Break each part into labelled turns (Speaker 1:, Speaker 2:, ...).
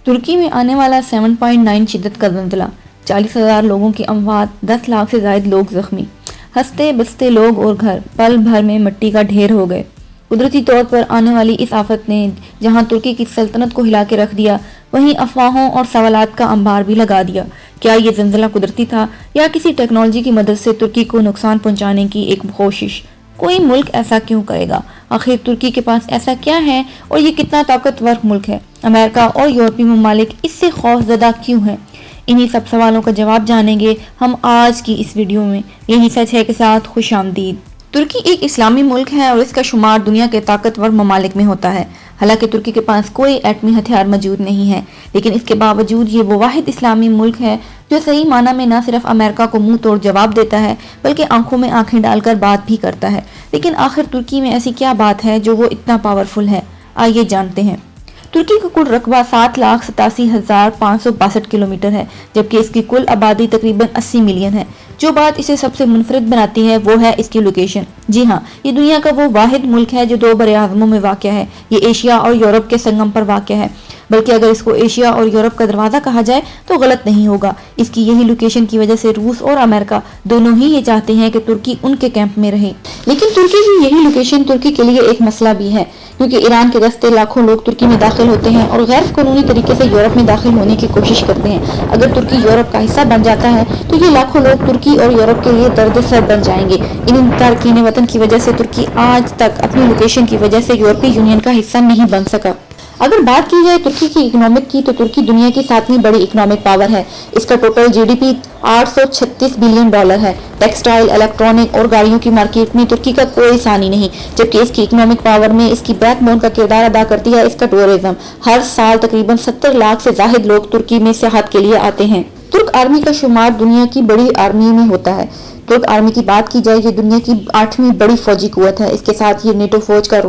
Speaker 1: ترکی میں آنے والا 7.9 شدت کا زلزلہ، 40,000 لوگوں کی اموات، 10 لاکھ سے زائد لوگ زخمی، ہنستے بستے لوگ اور گھر پل بھر میں مٹی کا ڈھیر ہو گئے۔ قدرتی طور پر آنے والی اس آفت نے جہاں ترکی کی سلطنت کو ہلا کے رکھ دیا، وہیں افواہوں اور سوالات کا انبار بھی لگا دیا۔ کیا یہ زلزلہ قدرتی تھا یا کسی ٹیکنالوجی کی مدد سے ترکی کو نقصان پہنچانے کی ایک کوشش؟ کوئی ملک ایسا کیوں کرے گا؟ آخر ترکی کے پاس ایسا کیا ہے اور یہ کتنا طاقتور ملک ہے؟ امریکہ اور یورپی ممالک اس سے خوف زدہ کیوں ہیں؟ انہی سب سوالوں کا جواب جانیں گے ہم آج کی اس ویڈیو میں۔ یہی سچ ہے کے ساتھ خوش آمدید۔ ترکی ایک اسلامی ملک ہے اور اس کا شمار دنیا کے طاقتور ممالک میں ہوتا ہے۔ حالانکہ ترکی کے پاس کوئی ایٹمی ہتھیار موجود نہیں ہے، لیکن اس کے باوجود یہ وہ واحد اسلامی ملک ہے جو صحیح معنی میں نہ صرف امریکہ کو منہ توڑ جواب دیتا ہے بلکہ آنکھوں میں آنکھیں ڈال کر بات بھی کرتا ہے۔ لیکن آخر ترکی میں ایسی کیا بات ہے جو وہ اتنا پاورفل ہے؟ آئیے جانتے ہیں۔ ترکی کا کل رقبہ 7,87,562 کلومیٹر ہے، جبکہ اس کی کل آبادی تقریباً 80 ملین ہے۔ جو بات اسے سب سے منفرد بناتی ہے وہ ہے اس کی لوکیشن۔ جی ہاں، یہ دنیا کا وہ واحد ملک ہے جو 2 براعظموں میں واقع ہے۔ یہ ایشیا اور یورپ کے سنگم پر واقع ہے، بلکہ اگر اس کو ایشیا اور یورپ کا دروازہ کہا جائے تو غلط نہیں ہوگا۔ اس کی یہی لوکیشن کی وجہ سے روس اور امریکہ دونوں ہی یہ چاہتے ہیں کہ ترکی ان کے کیمپ میں رہے۔ لیکن ترکی کی یہی لوکیشن ترکی کے لیے ایک مسئلہ بھی ہے، کیونکہ ایران کے دستے لاکھوں لوگ ترکی میں داخل ہوتے ہیں اور غیر قانونی طریقے سے یورپ میں داخل ہونے کی کوشش کرتے ہیں۔ اگر ترکی یورپ کا حصہ بن جاتا ہے تو یہ لاکھوں لوگ ترکی اور یورپ کے لیے درد سر بن جائیں گے۔ ان تارکین وطن کی وجہ سے ترکی آج تک اپنی لوکیشن کی وجہ سے یورپی یونین کا حصہ نہیں بن سکا۔ اگر بات کی جائے ترکی کی اکنامک کی تو ترکی دنیا کی 7ویں بڑی اکنامک پاور ہے۔ اس کا total G D P $836 billion ہے۔ ٹیکسٹائل، الیکٹرانک اور گاڑیوں کی مارکیٹ میں ترکی کا کوئی ثانی نہیں، جبکہ اس کی اکنامک پاور میں اس کی بیک بون کا کردار ادا کرتی ہے اس کا ٹورزم۔ ہر سال تقریباً 70 لاکھ سے زائد لوگ ترکی میں سیاحت کے لیے آتے ہیں۔ ترک آرمی کا شمار دنیا کی بڑی آرمی میں ہوتا ہے۔ ترک آرمی کی بات کی جائے یہ دنیا کی 8ویں بڑی فوجی قوت ہے۔ اس کے ساتھ یہ نیٹو فوج کا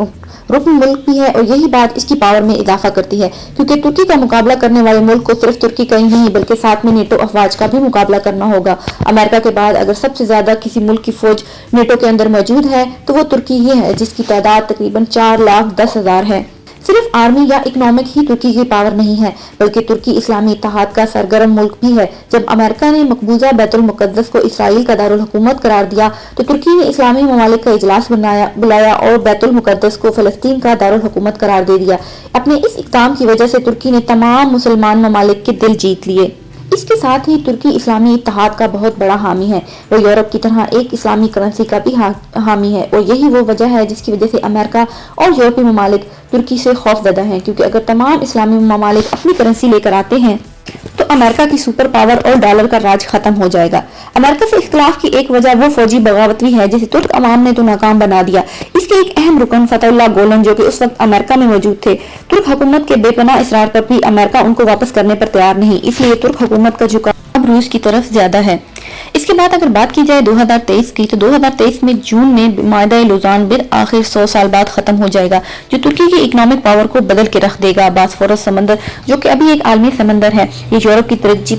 Speaker 1: رکن ملک بھی ہے اور یہی بات اس کی پاور میں اضافہ کرتی ہے، کیونکہ ترکی کا مقابلہ کرنے والے ملک کو صرف ترکی کا ہی نہیں بلکہ ساتھ میں نیٹو افواج کا بھی مقابلہ کرنا ہوگا۔ امریکہ کے بعد اگر سب سے زیادہ کسی ملک کی فوج نیٹو کے اندر موجود ہے تو وہ ترکی ہی ہے، جس کی تعداد تقریباً 4,10,000 ہے۔ صرف آرمی یا اکنامک ہی ترکی کی پاور نہیں ہے، بلکہ ترکی اسلامی اتحاد کا سرگرم ملک بھی ہے۔ جب امریکہ نے مقبوضہ بیت المقدس کو اسرائیل کا دارالحکومت قرار دیا تو ترکی نے اسلامی ممالک کا اجلاس بلایا اور بیت المقدس کو فلسطین کا دارالحکومت قرار دے دیا۔ اپنے اس اقدام کی وجہ سے ترکی نے تمام مسلمان ممالک کے دل جیت لیے۔ اس کے ساتھ ہی ترکی اسلامی اتحاد کا بہت بڑا حامی ہے۔ وہ یورپ کی طرح ایک اسلامی کرنسی کا بھی حامی ہے اور یہی وہ وجہ ہے جس کی وجہ سے امریکہ اور یورپی ممالک ترکی سے خوف زدہ ہیں، کیونکہ اگر تمام اسلامی ممالک اپنی کرنسی لے کر آتے ہیں تو امریکہ کی سپر پاور اور ڈالر کا راج ختم ہو جائے گا۔ امریکہ سے اختلاف کی ایک وجہ وہ فوجی بغاوت بھی ہے جسے ترک عوام نے تو ناکام بنا دیا۔ اس کے ایک اہم رکن فتح اللہ گولن جو کہ اس وقت امریکہ میں موجود تھے، ترک حکومت کے بے پناہ اصرار پر بھی امریکہ ان کو واپس کرنے پر تیار نہیں، اس لیے ترک حکومت کا جھکاؤ اب روس کی طرف زیادہ ہے۔ اس کے بعد اگر بات کی جائے 2023 کی تو 2023 میں جون میں معاہدہ لوزان بالآخر 100 سال بعد ختم ہو جائے گا، جو ترکی کی اکنامک پاور کو بدل کے رکھ دے گا۔ باسفورس سمندر جو کہ ابھی ایک عالمی سمندر ہے، یہ یورپ کی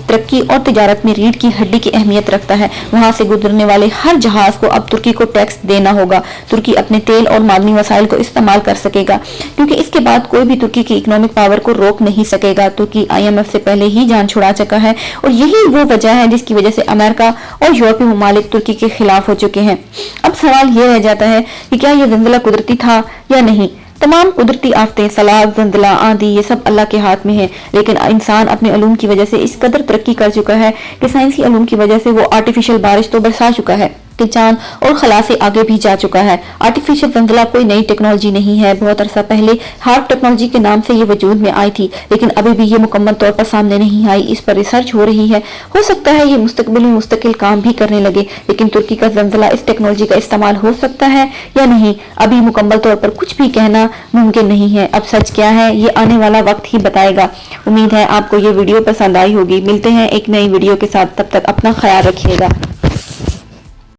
Speaker 1: ترقی اور تجارت میں ریڑھ کی ہڈی کی اہمیت رکھتا ہے۔ وہاں سے گزرنے والے ہر جہاز کو اب ترکی کو ٹیکس دینا ہوگا۔ ترکی اپنے تیل اور معدنی وسائل کو استعمال کر سکے گا، کیونکہ اس کے بعد کوئی بھی ترکی کی اکنامک پاور کو روک نہیں سکے گا۔ ترکی IMF سے پہلے ہی جان چھڑا چکا ہے اور یہی وہ وجہ ہے جس کی وجہ سے امریکہ اور یورپی ممالک ترکی کے خلاف ہو چکے ہیں۔ اب سوال یہ رہ جاتا ہے کہ کیا یہ زلزلہ قدرتی تھا یا نہیں؟ تمام قدرتی آفتیں، سیلاب، زلزلہ، آندھی، یہ سب اللہ کے ہاتھ میں ہیں، لیکن انسان اپنے علوم کی وجہ سے اس قدر ترقی کر چکا ہے کہ سائنسی علوم کی وجہ سے وہ آرٹیفیشل بارش تو برسا چکا ہے کہ چاند اور خلا سے آگے بھی جا چکا ہے۔ آرٹیفیشل زلزلہ کوئی نئی ٹیکنالوجی نہیں ہے، بہت عرصہ پہلے ہارپ ٹیکنالوجی کے نام سے یہ وجود میں آئی تھی، لیکن ابھی بھی یہ مکمل طور پر سامنے نہیں آئی۔ اس پر ریسرچ ہو رہی ہے، ہو سکتا ہے یہ مستقبل میں مستقل کام بھی کرنے لگے، لیکن ترکی کا زلزلہ اس ٹیکنالوجی کا استعمال ہو سکتا ہے یا نہیں، ابھی مکمل طور پر کچھ بھی کہنا ممکن نہیں ہے۔ اب سچ کیا ہے یہ آنے والا وقت ہی بتائے گا۔ امید ہے آپ کو یہ ویڈیو پسند آئی ہوگی۔ ملتے ہیں ایک نئی ویڈیو کے ساتھ، تب تک اپنا خیال رکھیے گا۔